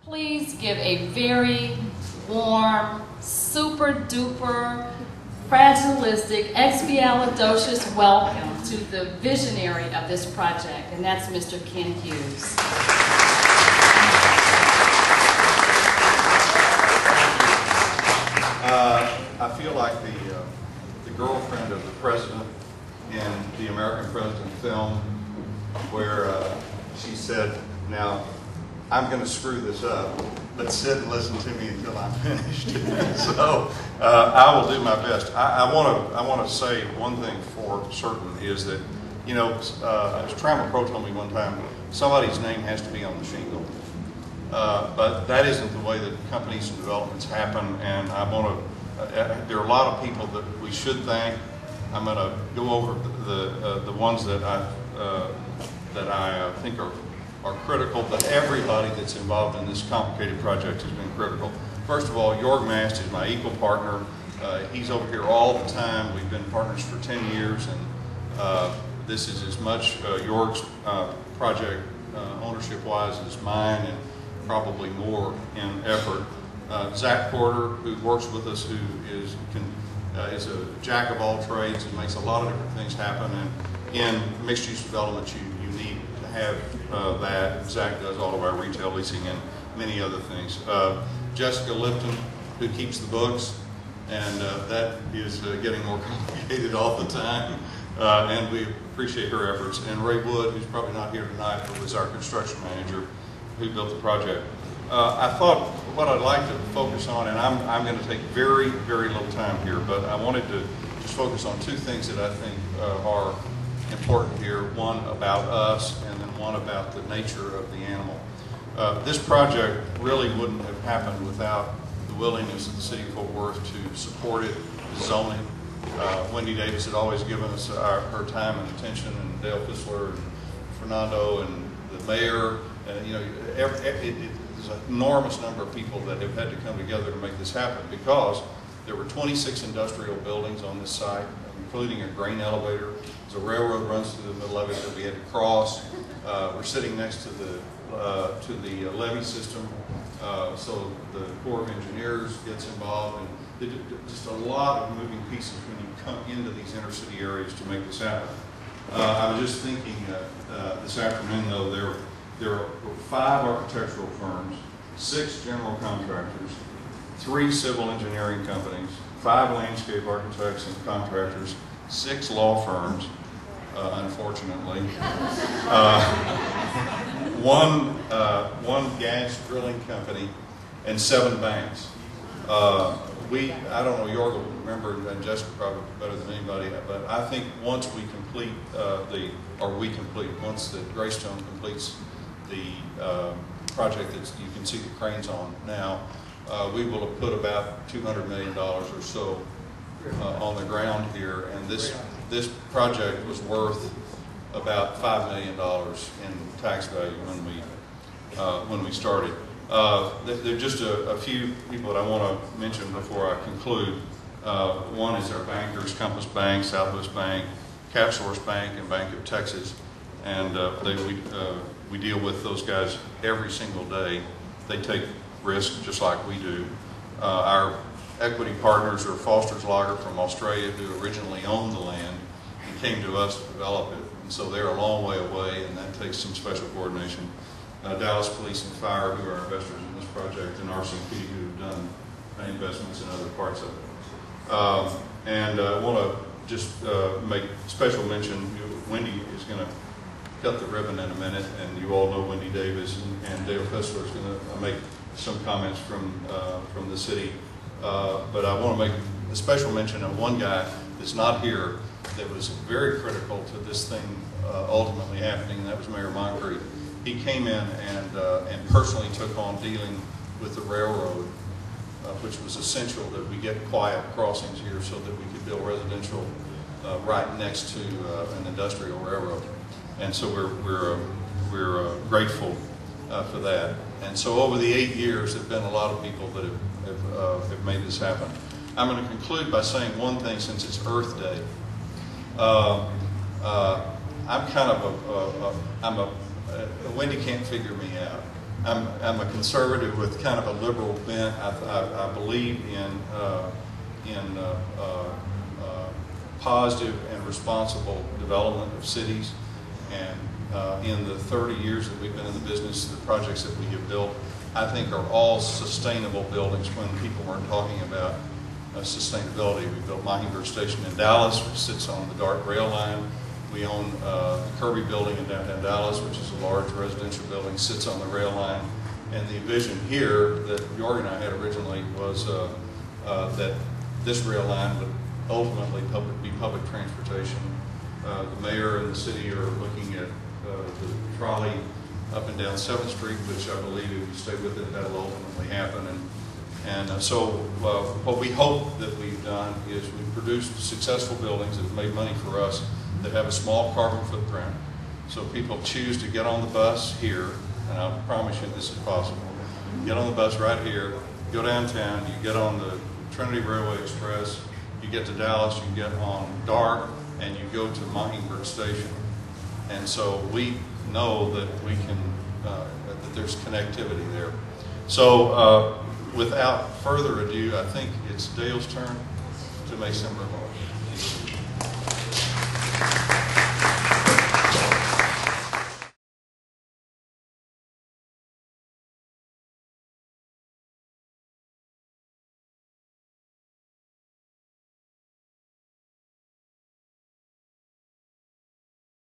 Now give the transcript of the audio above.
Please give a very warm, super duper, fragilistic, expialidocious welcome to the visionary of this project, and that's Mr. Ken Hughes. I feel like the girlfriend of the president in the American President film, where she said, "Now, I'm going to screw this up, but sit and listen to me until I'm finished." So I will do my best. I want to say one thing for certain is that, you know, as Trammell Crow told me one time, somebody's name has to be on the shingle. But that isn't the way that companies and developments happen, and I want to. There are a lot of people that we should thank. I'm going to go over the ones that I think are critical, but everybody that's involved in this complicated project has been critical. First of all, Jorg Mast is my equal partner. He's over here all the time. We've been partners for 10 years, and this is as much Jorg's project ownership-wise as mine, and probably more in effort. Zach Porter, who works with us, who is a jack of all trades and makes a lot of different things happen. And in mixed-use development, you need to have that. Zach does all of our retail leasing and many other things. Jessica Lipton, who keeps the books, and that is getting more complicated all the time. And we appreciate her efforts. And Ray Wood, who's probably not here tonight, but was our construction manager who built the project. I thought what I'd like to focus on, and I'm going to take very, very little time here, but I wanted to just focus on two things that I think are important here. One about us, and then one about the nature of the animal. This project really wouldn't have happened without the willingness of the city of Fort Worth to support it, the zoning. Wendy Davis had always given us her time and attention, and Dale Fissler and Fernando and the mayor, and you know, there's an enormous number of people that have had to come together to make this happen, because there were 26 industrial buildings on this site, including a grain elevator. There's a railroad runs through the middle of it that we had to cross. We're sitting next to the levee system, so the Corps of Engineers gets involved, and just a lot of moving pieces when you come into these inner city areas to make this happen. I was just thinking this afternoon, though, there are 5 architectural firms, 6 general contractors, 3 civil engineering companies, 5 landscape architects and contractors, 6 law firms, unfortunately, one gas drilling company, and 7 banks. I don't know, Jorg will remember, and Jessica probably better than anybody, but I think once we complete once the Greystone completes the project that you can see the cranes on now, we will have put about $200 million or so on the ground here, and this project was worth about $5 million in tax value when we started. There are just a few people that I want to mention before I conclude. One is our bankers: Compass Bank, Southwest Bank, CapSource Bank, and Bank of Texas. And we deal with those guys every single day. They take risk just like we do. Our equity partners are Foster's Lager from Australia, who originally owned the land and came to us to develop it. And so they're a long way away, and that takes some special coordination. Dallas Police and Fire, who are investors in this project, and RCP, who have done investments in other parts of it. And I want to just make special mention. Wendy is going to cut the ribbon in a minute, and you all know Wendy Davis, and Dale Fissler is going to make some comments from the city. But I want to make a special mention of one guy that's not here that was very critical to this thing ultimately happening, and that was Mayor Moncrief. He came in and personally took on dealing with the railroad, which was essential that we get quiet crossings here so that we could build residential right next to an industrial railroad. And so we're grateful for that. And so over the 8 years, there have been a lot of people that have made this happen. I'm going to conclude by saying one thing, since it's Earth Day. I'm kind of Wendy can't figure me out. I'm a conservative with kind of a liberal bent. I believe in positive and responsible development of cities. And in the 30 years that we've been in the business, the projects that we have built, I think are all sustainable buildings when people weren't talking about sustainability. We built Mockingbird Station in Dallas, which sits on the dark rail line. We own the Kirby Building in downtown Dallas, which is a large residential building, sits on the rail line. And the vision here that Jorg and I had originally was that this rail line would ultimately be public transportation. The mayor and the city are looking at the trolley up and down 7th Street, which I believe if you stay with it, that'll ultimately happen. So what we hope that we've done is we've produced successful buildings that have made money for us that have a small carbon footprint. So people choose to get on the bus here, and I promise you this is possible. Get on the bus right here, go downtown, you get on the Trinity Railway Express, you get to Dallas, you get on DART, and you go to Mockingbird Station. And so we know that we can, that there's connectivity there. So without further ado, I think it's Dale's turn to make some remarks.